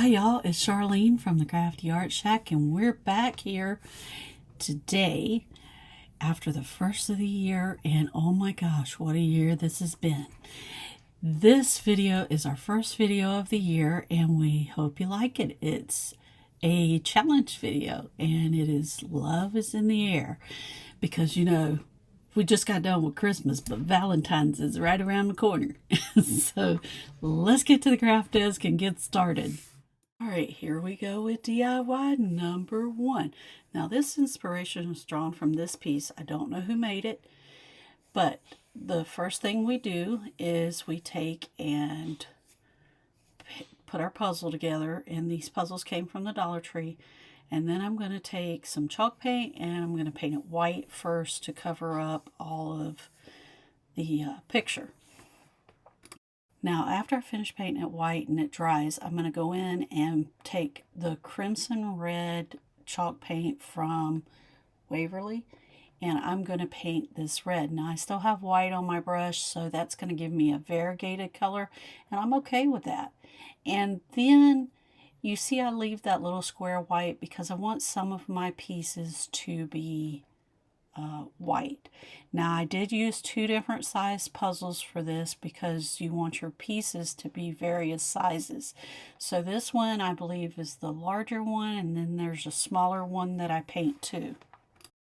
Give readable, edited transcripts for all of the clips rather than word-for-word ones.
Hi y'all, it's Charlene from the Crafty Art Shack, and we're back here today after the first of the year, and oh my gosh, what a year this has been. This video is our first video of the year, and we hope you like it. It's a challenge video, and it is Love is in the Air, because you know, we just got done with Christmas, but Valentines is right around the corner. So let's get to the craft desk and get started. All right, here we go with DIY number 1. Now this inspiration is drawn from this piece. I don't know who made it, but the first thing we do is we take and put our puzzle together, and these puzzles came from the Dollar Tree. And then I'm going to take some chalk paint and I'm going to paint it white first to cover up all of the picture. Now after I finish painting it white and it dries, I'm going to go in and take the crimson red chalk paint from Waverly, and I'm going to paint this red. Now I still have white on my brush, so that's going to give me a variegated color, and I'm okay with that. And then you see I leave that little square white because I want some of my pieces to be white. Now I did use 2 different size puzzles for this because you want your pieces to be various sizes. So this one I believe is the larger one, and then there's a smaller one that I paint too.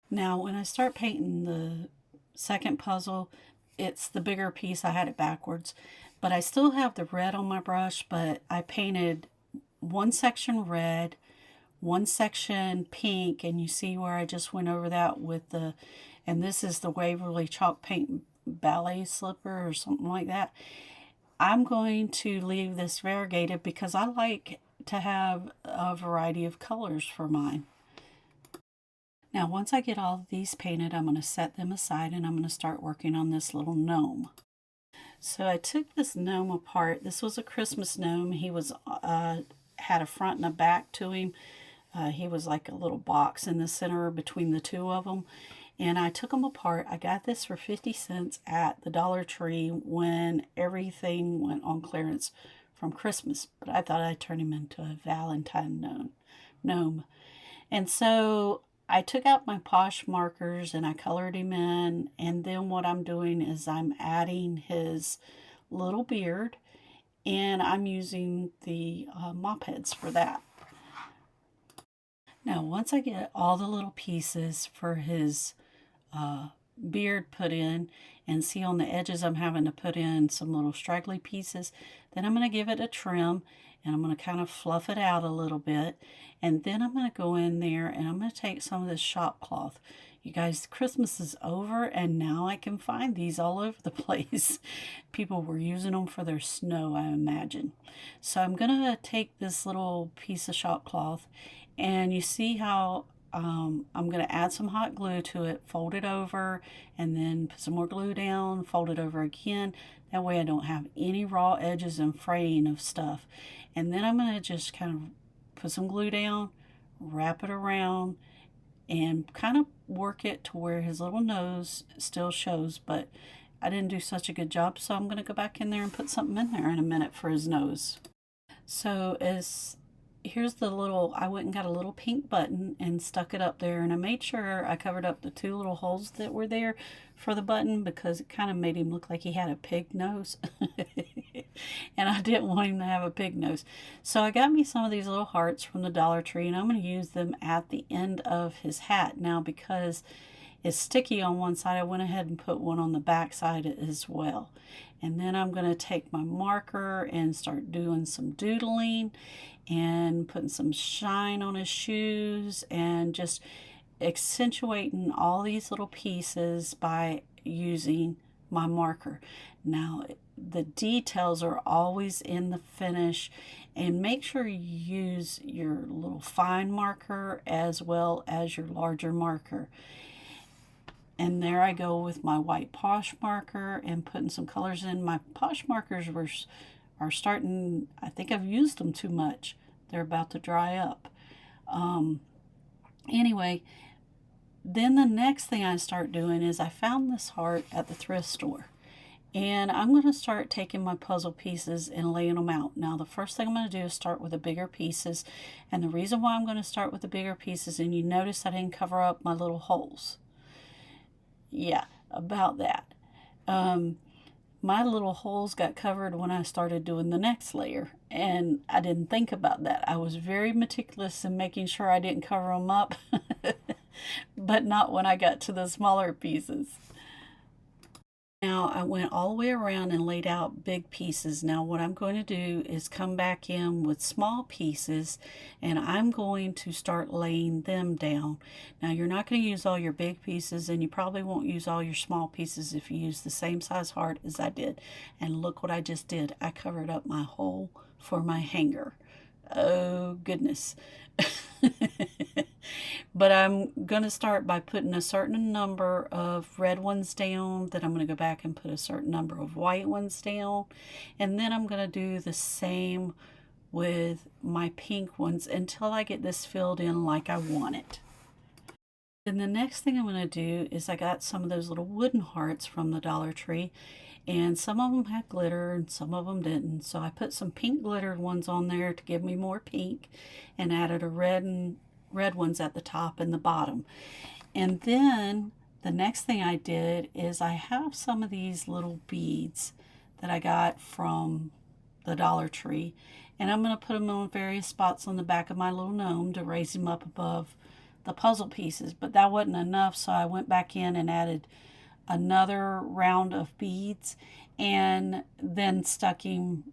Now when I start painting the second puzzle, it's the bigger piece. I had it backwards, but I still have the red on my brush, but I painted one section red, one section pink, and you see where I just went over that with the, and this is the Waverly chalk paint ballet slipper or something like that. I'm going to leave this variegated because I like to have a variety of colors for mine. Now once I get all of these painted, I'm going to set them aside and I'm going to start working on this little gnome. So I took this gnome apart. This was a Christmas gnome. He was had a front and a back to him. He was like a little box in the center between the two of them. And I took them apart. I got this for 50 cents at the Dollar Tree when everything went on clearance from Christmas. But I thought I'd turn him into a Valentine gnome. And so I took out my Posca markers and I colored him in. And then what I'm doing is I'm adding his little beard. And I'm using the Mop Heads for that. Now once I get all the little pieces for his beard put in, and see on the edges I'm having to put in some little straggly pieces, then I'm going to give it a trim and I'm going to kind of fluff it out a little bit, and then I'm going to go in there and I'm going to take some of this shop cloth. You guys, Christmas is over and now I can find these all over the place. People were using them for their snow, I imagine. So I'm going to take this little piece of shop cloth, and you see how I'm going to add some hot glue to it, fold it over, and then put some more glue down, fold it over again. That way I don't have any raw edges and fraying of stuff. And then I'm going to just kind of put some glue down, wrap it around, and kind of work it to where his little nose still shows, but I didn't do such a good job, so I'm going to go back in there and put something in there in a minute for his nose. So here's the little, I went and got a little pink button and stuck it up there, and I made sure I covered up the 2 little holes that were there for the button because it kind of made him look like he had a pig nose. And I didn't want him to have a pig nose. So I got me some of these little hearts from the Dollar Tree, and I'm going to use them at the end of his hat. Now because it's sticky on one side, I went ahead and put one on the back side as well. And then I'm going to take my marker and start doing some doodling and putting some shine on his shoes and just accentuating all these little pieces by using my marker. Now the details are always in the finish, and make sure you use your little fine marker as well as your larger marker. And there I go with my white Posh marker and putting some colors in. My Posh markers are starting, I think I've used them too much. They're about to dry up. Anyway, then the next thing I start doing is I found this heart at the thrift store. And I'm going to start taking my puzzle pieces and laying them out. Now, the first thing I'm going to do is start with the bigger pieces. And the reason why I'm going to start with the bigger pieces, and you notice I didn't cover up my little holes. Yeah, about that. My little holes got covered when I started doing the next layer, and I didn't think about that. I was very meticulous in making sure I didn't cover them up, but not when I got to the smaller pieces. Now I went all the way around and laid out big pieces. Now what I'm going to do is come back in with small pieces, and I'm going to start laying them down. Now you're not going to use all your big pieces, and you probably won't use all your small pieces if you use the same size heart as I did. And look what I just did. I covered up my hole for my hanger. Oh goodness. But I'm going to start by putting a certain number of red ones down. Then I'm going to go back and put a certain number of white ones down. And then I'm going to do the same with my pink ones until I get this filled in like I want it. Then the next thing I'm going to do is I got some of those little wooden hearts from the Dollar Tree. And some of them had glitter and some of them didn't. So I put some pink glittered ones on there to give me more pink, and added a red ones at the top and the bottom. And then the next thing I did is I have some of these little beads that I got from the Dollar Tree, and I'm going to put them on various spots on the back of my little gnome to raise him up above the puzzle pieces. But that wasn't enough, so I went back in and added another round of beads, and then sat him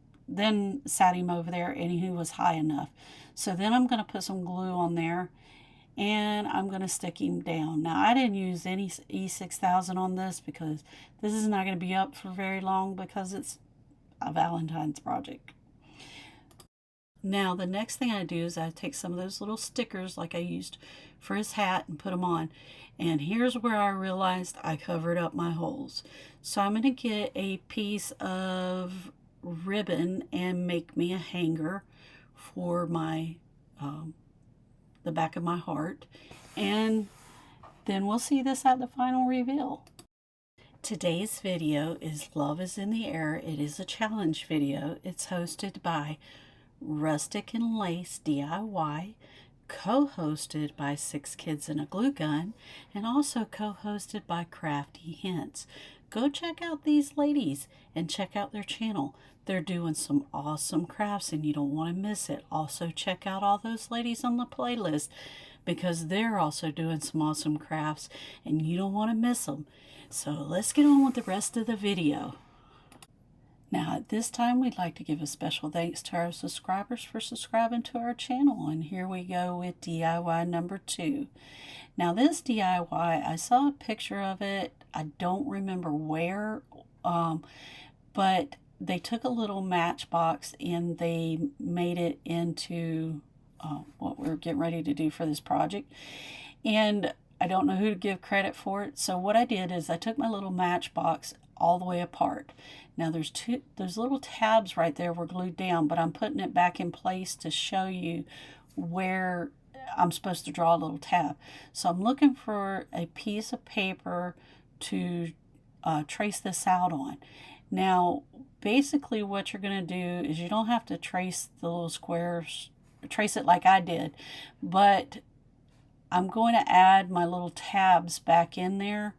over there, and he was high enough. So then I'm going to put some glue on there, and I'm going to stick him down. Now I didn't use any E600 on this because this is not going to be up for very long because it's a Valentine's project. Now the next thing I do is I take some of those little stickers like I used for his hat and put them on. And here's where I realized I covered up my holes. So I'm going to get a piece of ribbon and make me a hanger for my the back of my heart. And then we'll see this at the final reveal. Today's video is Love is in the Air. It is a challenge video. It's hosted by Rustic and Lace DIY, co-hosted by 6 Kids and a Glue Gun, and also co-hosted by Crafty Hints. Go check out these ladies and check out their channel. They're doing some awesome crafts and you don't want to miss it. Also check out all those ladies on the playlist because they're also doing some awesome crafts and you don't want to miss them. So let's get on with the rest of the video. Now at this time we'd like to give a special thanks to our subscribers for subscribing to our channel, and here we go with DIY number 2. Now this DIY, I saw a picture of it, I don't remember where, but they took a little matchbox and they made it into what we're getting ready to do for this project, and I don't know who to give credit for it. So what I did is I took my little matchbox all the way apart. Now those little tabs right there were glued down, but I'm putting it back in place to show you where I'm supposed to draw a little tab. So I'm looking for a piece of paper to trace this out on. Now basically what you're going to do is you don't have to trace the little squares, trace it like I did, but I'm going to add my little tabs back in there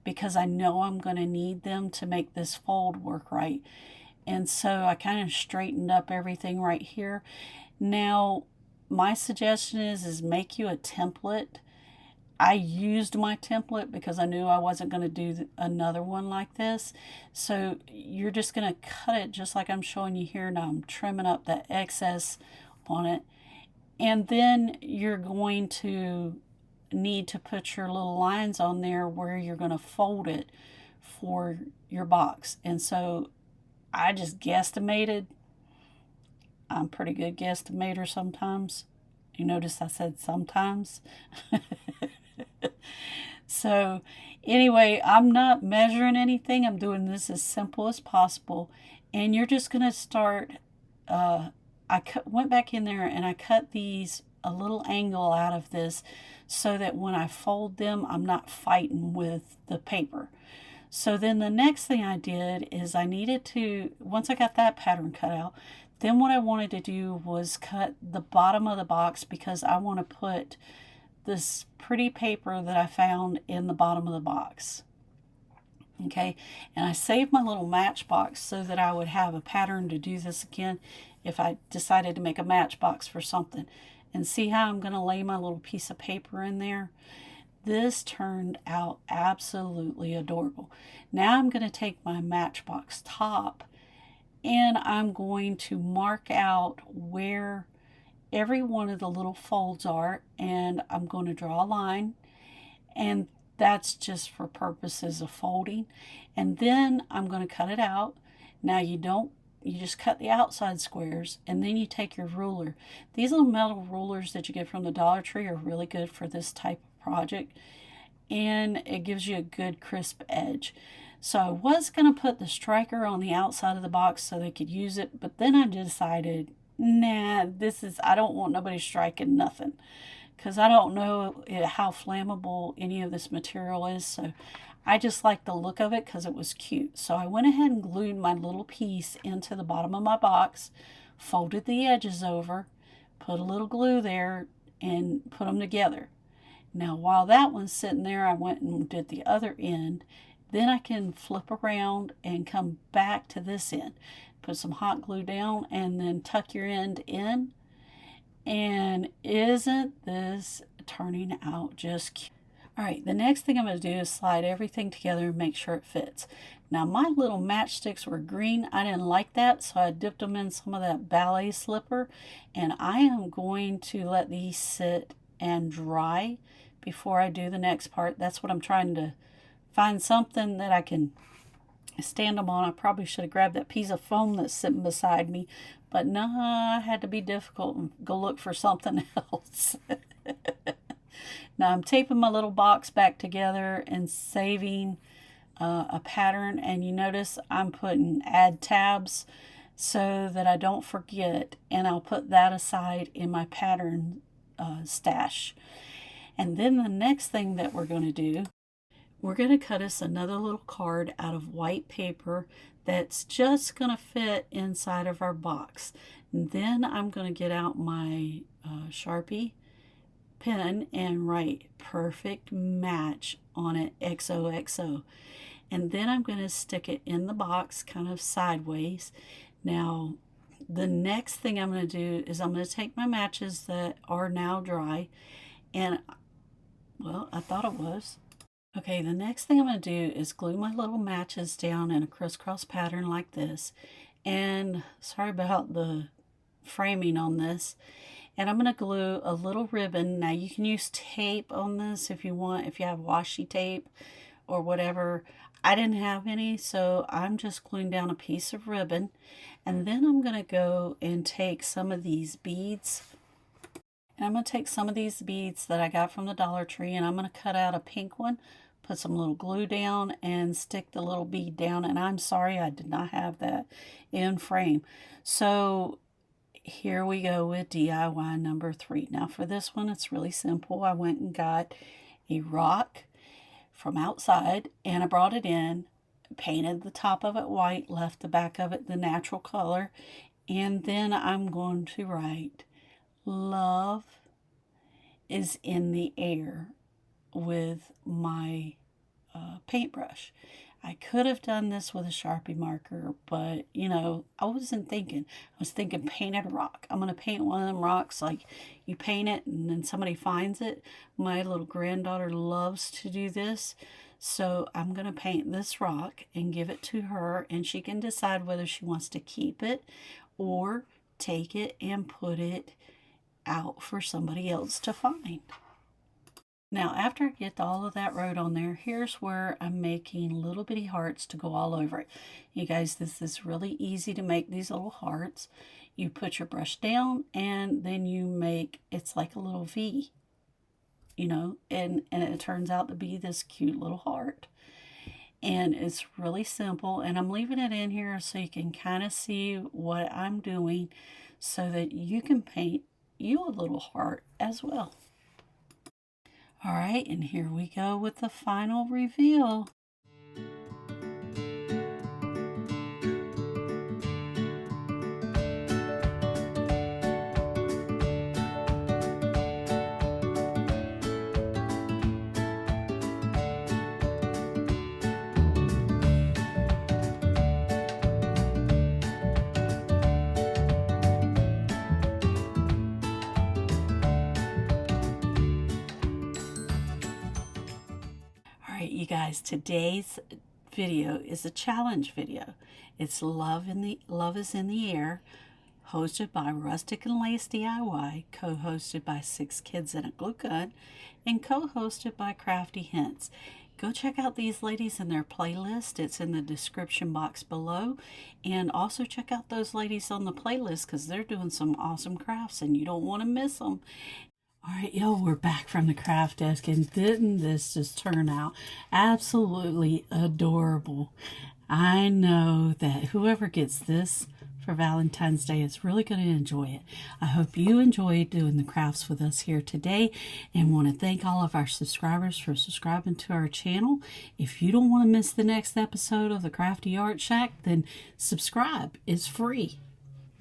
because I know I'm going to need them to make this fold work right. And so I kind of straightened up everything right here. Now my suggestion is make you a template. I used my template because I knew I wasn't going to do another one like this. So you're just going to cut it just like I'm showing you here. Now I'm trimming up the excess on it. And then you're going to need to put your little lines on there where you're going to fold it for your box. And so I just guesstimated. I'm a pretty good guesstimator sometimes. You notice I said sometimes. So anyway, I'm not measuring anything. I'm doing this as simple as possible. And you're just going to start, went back in there and I cut these a little angle out of this so that when I fold them, I'm not fighting with the paper. So then the next thing I did is I needed to, once I got that pattern cut out, then what I wanted to do was cut the bottom of the box because I want to put this pretty paper that I found in the bottom of the box. Okay, and I saved my little matchbox so that I would have a pattern to do this again if I decided to make a matchbox for something. And see how I'm going to lay my little piece of paper in there? This turned out absolutely adorable. Now I'm going to take my matchbox top and I'm going to mark out where every one of the little folds are, and I'm going to draw a line, and that's just for purposes of folding. And then I'm going to cut it out. Now you just cut the outside squares, and then you take your ruler. These little metal rulers that you get from the Dollar Tree are really good for this type of project, and it gives you a good crisp edge. So I was going to put the striker on the outside of the box so they could use it, but then I decided, nah, I don't want nobody striking nothing, because I don't know how flammable any of this material is. So I just like the look of it because it was cute. So I went ahead and glued my little piece into the bottom of my box, folded the edges over, put a little glue there, and put them together. Now while that one's sitting there, I went and did the other end. Then I can flip around and come back to this end. Put some hot glue down and then tuck your end in. And isn't this turning out just cute? All right, the next thing I'm going to do is slide everything together and make sure it fits. Now my little matchsticks were green. I didn't like that, so I dipped them in some of that ballet slipper. And I am going to let these sit and dry before I do the next part. That's what I'm trying to find, something that I can stand them on. I probably should have grabbed that piece of foam that's sitting beside me, but no, I had to be difficult and go look for something else. Now I'm taping my little box back together and saving a pattern, and you notice I'm putting add tabs so that I don't forget, and I'll put that aside in my pattern stash. And then the next thing that we're going to do, we're going to cut us another little card out of white paper that's just going to fit inside of our box. And then I'm going to get out my Sharpie pen and write perfect match on it, XOXO. And then I'm going to stick it in the box kind of sideways. Now the next thing I'm going to do is I'm going to take my matches that are now dry, and well, I thought it was. Okay, the next thing I'm going to do is glue my little matches down in a crisscross pattern like this. And sorry about the framing on this. And I'm going to glue a little ribbon. Now you can use tape on this if you want, if you have washi tape or whatever. I didn't have any, so I'm just gluing down a piece of ribbon. And then I'm going to go and take some of these beads. And I'm going to take some of these beads that I got from the Dollar Tree, and I'm going to cut out a pink one, put some little glue down, and stick the little bead down. And I'm sorry I did not have that in frame. So here we go with DIY number 3. Now for this one, it's really simple. I went and got a rock from outside, and I brought it in, painted the top of it white, left the back of it the natural color, and then I'm going to write love is in the air with my paintbrush. I could have done this with a Sharpie marker, but you know, I wasn't thinking. I was thinking painted rock. I'm going to paint one of them rocks like you paint it and then somebody finds it. My little granddaughter loves to do this. So I'm going to paint this rock and give it to her, and she can decide whether she wants to keep it or take it and put it out for somebody else to find. Now after I get all of that wrote on there, here's where I'm making little bitty hearts to go all over it. You guys, this is really easy to make these little hearts. You put your brush down and then you make, it's like a little V, you know, and it turns out to be this cute little heart. And it's really simple, and I'm leaving it in here so you can kind of see what I'm doing so that you can paint you a little heart as well. All right, and here we go with the final reveal. you guys, today's video is a challenge video. It's Love is in the Air, hosted by Rustic and Lace DIY, co-hosted by 6 Kids and a Glue Gun, and co-hosted by Crafty Hints. Go check out these ladies and their playlist. It's in the description box below. And also check out those ladies on the playlist because they're doing some awesome crafts and you don't want to miss them. All right, yo, we're back from the craft desk, and didn't this just turn out absolutely adorable? I know that whoever gets this for Valentine's Day is really going to enjoy it. I hope you enjoyed doing the crafts with us here today, and want to thank all of our subscribers for subscribing to our channel. If you don't want to miss the next episode of the Crafty Art Shack, then subscribe. It's free.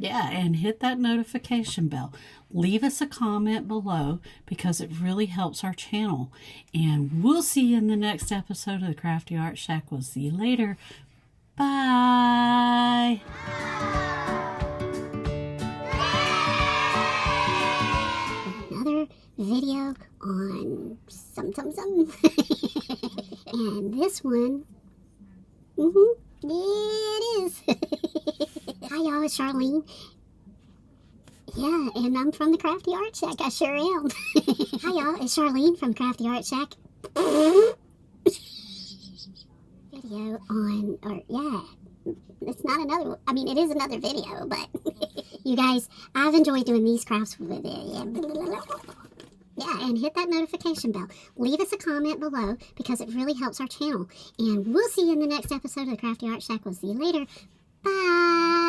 Yeah, and hit that notification bell. Leave us a comment below because it really helps our channel. And we'll see you in the next episode of the Crafty Art Shack. We'll see you later. Bye. Another video on some. And this one, it is. Hi y'all, it's Charlene. Yeah, and I'm from the Crafty Art Shack. I sure am. Hi y'all, it's Charlene from Crafty Art Shack. Video on, it's not another, I mean, it is another video, but you guys, I've enjoyed doing these crafts with it. Yeah, and hit that notification bell. Leave us a comment below because it really helps our channel. And we'll see you in the next episode of the Crafty Art Shack. We'll see you later. Bye.